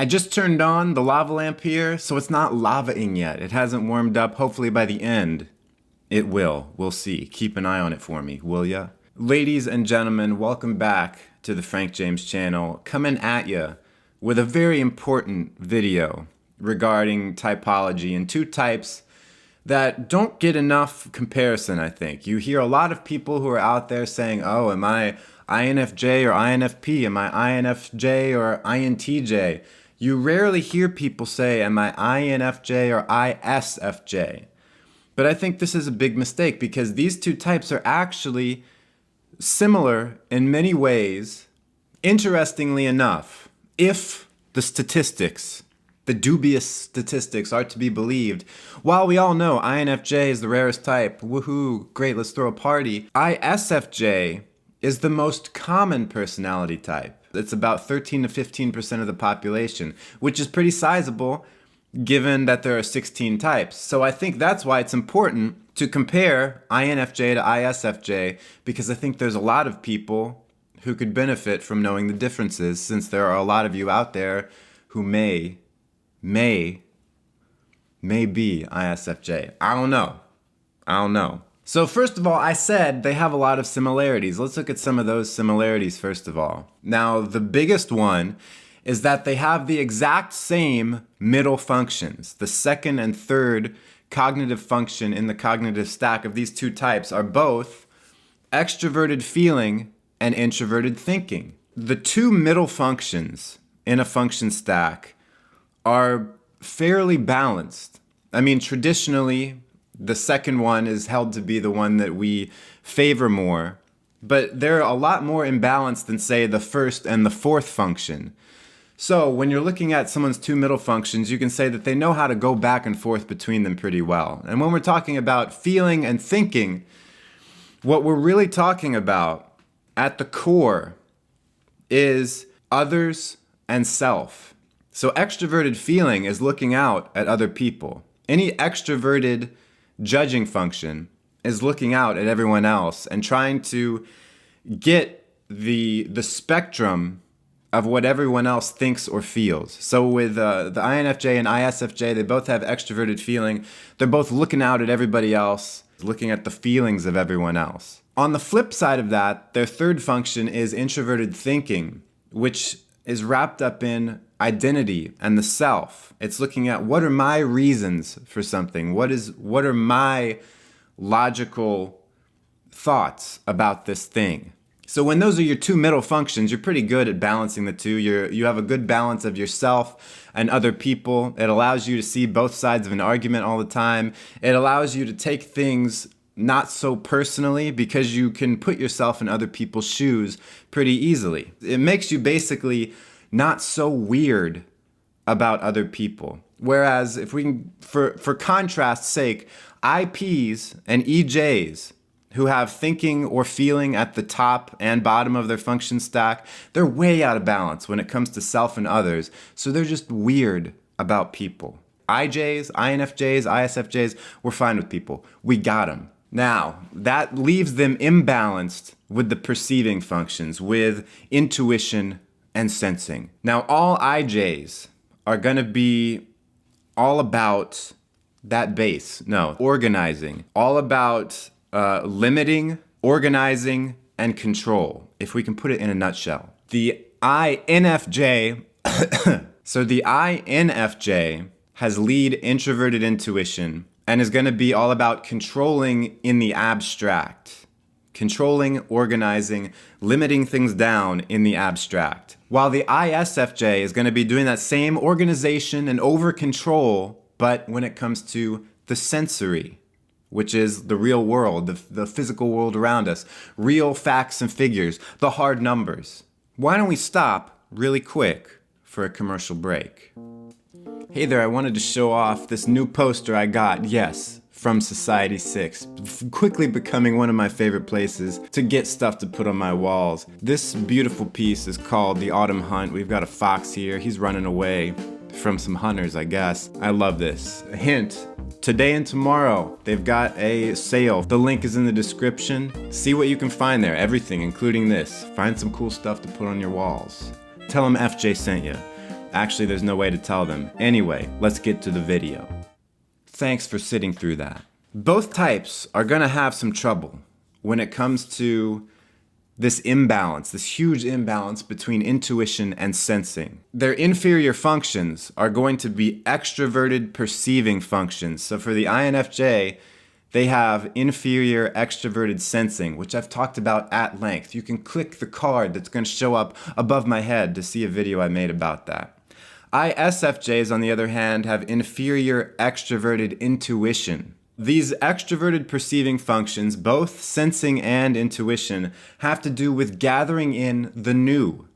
I just turned on the lava lamp here, so it's not lavaing yet. It hasn't warmed up. Hopefully by the end, it will. We'll see. Keep an eye on it for me, will ya? Ladies and gentlemen, welcome back to the Frank James channel. Coming at ya with a very important video regarding typology and two types that don't get enough comparison, I think. You hear a lot of people who are out there saying, oh, am I INFJ or INFP? Am I INFJ or INTJ? You rarely hear people say, am I INFJ or ISFJ? But I think this is a big mistake because these two types are actually similar in many ways, interestingly enough, if the statistics, the dubious statistics are to be believed. While we all know INFJ is the rarest type, woohoo, great, let's throw a party, ISFJ is the most common personality type. It's about 13 to 15% of the population, which is pretty sizable given that there are 16 types. So I think that's why it's important to compare INFJ to ISFJ, because I think there's a lot of people who could benefit from knowing the differences, since there are a lot of you out there who may be ISFJ. I don't know. So first of all, I said they have a lot of similarities. Let's look at some of those similarities first of all. Now, the biggest one is that they have the exact same middle functions. The second and third cognitive function in the cognitive stack of these two types are both extroverted feeling and introverted thinking. The two middle functions in a function stack are fairly balanced. I mean, traditionally, the second one is held to be the one that we favor more, but they're a lot more imbalanced than, say, the first and the fourth function. So when you're looking at someone's two middle functions, you can say that they know how to go back and forth between them pretty well. And when we're talking about feeling and thinking, what we're really talking about at the core is others and self. So extroverted feeling is looking out at other people. Any extroverted judging function is looking out at everyone else and trying to get the spectrum of what everyone else thinks or feels. So with the INFJ and ISFJ, they both have extroverted feeling. They're both looking out at everybody else, looking at the feelings of everyone else. On the flip side of that, their third function is introverted thinking, which is wrapped up in identity and the self. It's looking at what are my reasons for something? What are my logical thoughts about this thing? So when those are your two middle functions, you're pretty good at balancing the two. You have a good balance of yourself and other people. It allows you to see both sides of an argument all the time. It allows you to take things not so personally because you can put yourself in other people's shoes pretty easily. It makes you basically not so weird about other people. Whereas if we can, for contrast's sake, IPs and EJs who have thinking or feeling at the top and bottom of their function stack, they're way out of balance when it comes to self and others. So they're just weird about people. IJs, INFJs, ISFJs, we're fine with people. We got them. Now, that leaves them imbalanced with the perceiving functions, with intuition and sensing. Now, all IJs are going to be all about that base. No, organizing. All about limiting, organizing, and control, if we can put it in a nutshell. The INFJ, so the INFJ has lead introverted intuition and is going to be all about controlling in the abstract. Controlling, organizing, limiting things down in the abstract. While the ISFJ is going to be doing that same organization and over control, but when it comes to the sensory, which is the real world, the physical world around us, real facts and figures, the hard numbers. Why don't we stop really quick for a commercial break? Hey there, I wanted to show off this new poster I got, yes, from Society 6, quickly becoming one of my favorite places to get stuff to put on my walls. This beautiful piece is called The Autumn Hunt. We've got a fox here, he's running away from some hunters, I guess. I love this. A hint, today and tomorrow, they've got a sale. The link is in the description. See what you can find there, everything, including this. Find some cool stuff to put on your walls. Tell them FJ sent you. Actually, there's no way to tell them. Anyway, let's get to the video. Thanks for sitting through that. Both types are gonna have some trouble when it comes to this imbalance, this huge imbalance between intuition and sensing. Their inferior functions are going to be extroverted perceiving functions. So for the INFJ, they have inferior extroverted sensing, which I've talked about at length. You can click the card that's going to show up above my head to see a video I made about that. ISFJs, on the other hand, have inferior extroverted intuition. These extroverted perceiving functions, both sensing and intuition, have to do with gathering in the new.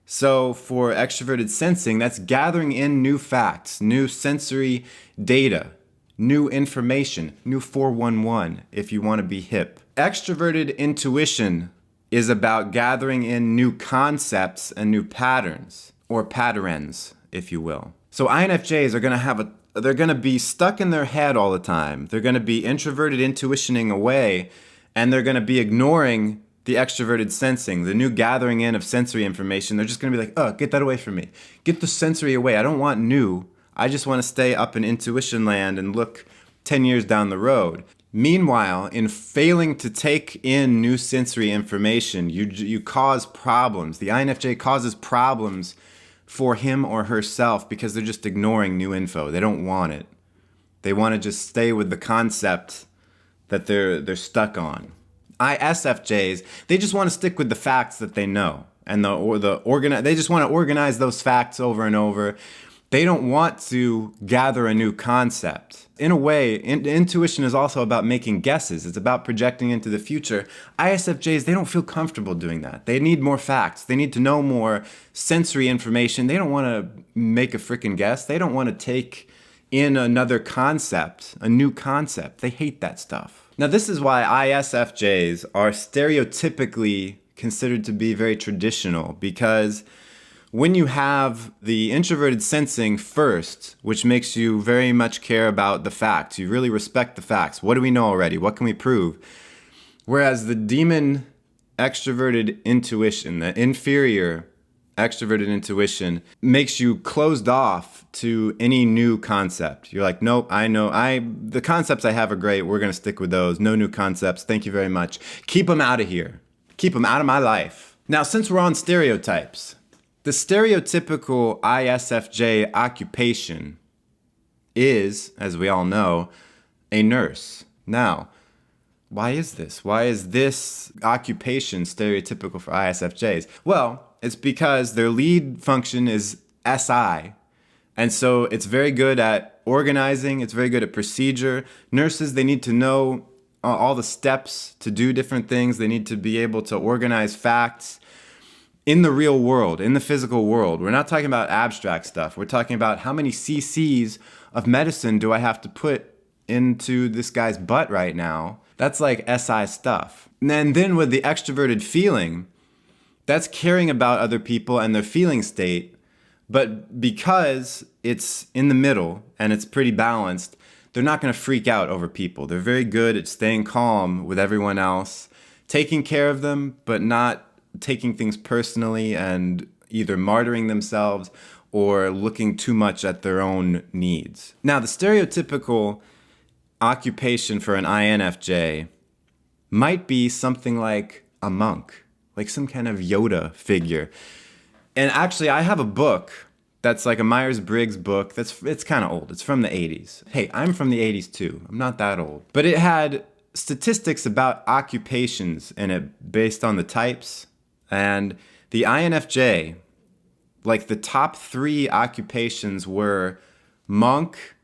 So for extroverted sensing, that's gathering in new facts, new sensory data, new information, new 411 if you want to be hip. Extroverted intuition is about gathering in new concepts and new patterns, or patterns, if you will. So INFJs are going to they're going to be stuck in their head all the time. They're going to be introverted intuitioning away, and they're going to be ignoring the extroverted sensing, the new gathering in of sensory information. They're just going to be like, oh, get that away from me. Get the sensory away. I don't want new. I just want to stay up in intuition land and look 10 years down the road. Meanwhile, in failing to take in new sensory information, you cause problems. The INFJ causes problems for him or herself because they're just ignoring new info. They don't want it. They want to just stay with the concept that they're stuck on. ISFJs, they just want to stick with the facts that they know, and they just want to organize those facts over and over. They don't want to gather a new concept. In a way, intuition is also about making guesses. It's about projecting into the future. ISFJs, they don't feel comfortable doing that. They need more facts. They need to know more sensory information. They don't want to make a freaking guess. They don't want to take in another concept, a new concept. They hate that stuff. Now, this is why ISFJs are stereotypically considered to be very traditional, because when you have the introverted sensing first, which makes you very much care about the facts, you really respect the facts. What do we know already? What can we prove? Whereas the demon extroverted intuition, the inferior extroverted intuition, makes you closed off to any new concept. You're like, nope, I know, the concepts I have are great. We're going to stick with those. No new concepts. Thank you very much. Keep them out of here. Keep them out of my life. Now, since we're on stereotypes, the stereotypical ISFJ occupation is, as we all know, a nurse. Now, why is this? Why is this occupation stereotypical for ISFJs? Well, it's because their lead function is SI. And so it's very good at organizing. It's very good at procedure. Nurses, they need to know all the steps to do different things. They need to be able to organize facts in the real world, in the physical world. We're not talking about abstract stuff. We're talking about how many cc's of medicine do I have to put into this guy's butt right now. That's like SI stuff. And then with the extroverted feeling, that's caring about other people and their feeling state. But because it's in the middle and it's pretty balanced, they're not going to freak out over people. They're very good at staying calm with everyone else, taking care of them, but not taking things personally and either martyring themselves or looking too much at their own needs. Now, the stereotypical occupation for an INFJ might be something like a monk, like some kind of Yoda figure. And actually, I have a book that's like a Myers Briggs book. It's kind of old. It's from the 80s. Hey, I'm from the 80s too. I'm not that old. But it had statistics about occupations in it based on the types. And the INFJ, like the top 3 occupations were monk,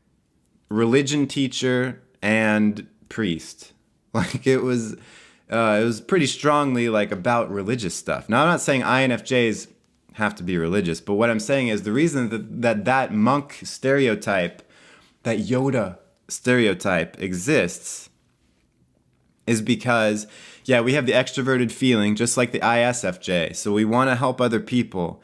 religion teacher, and priest. Like it was pretty strongly like about religious stuff. Now, I'm not saying INFJs have to be religious, but what I'm saying is the reason that monk stereotype, that Yoda stereotype exists is because, yeah, we have the extroverted feeling just like the ISFJ. So we want to help other people,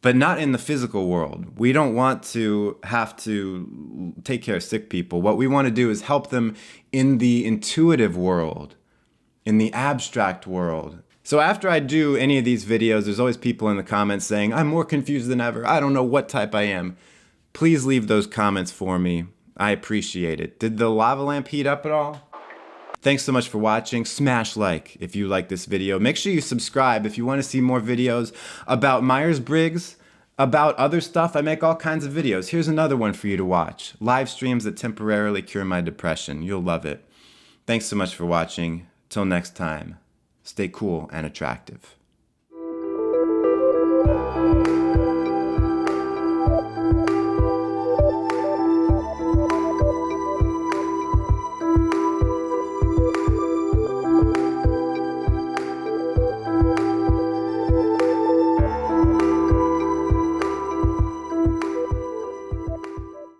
but not in the physical world. We don't want to have to take care of sick people. What we want to do is help them in the intuitive world, in the abstract world. So after I do any of these videos, there's always people in the comments saying, I'm more confused than ever. I don't know what type I am. Please leave those comments for me. I appreciate it. Did the lava lamp heat up at all? Thanks so much for watching. Smash like if you like this video. Make sure you subscribe if you want to see more videos about Myers Briggs, about other stuff. I make all kinds of videos. Here's another one for you to watch. Live streams that temporarily cure my depression. You'll love it. Thanks so much for watching. Till next time, stay cool and attractive.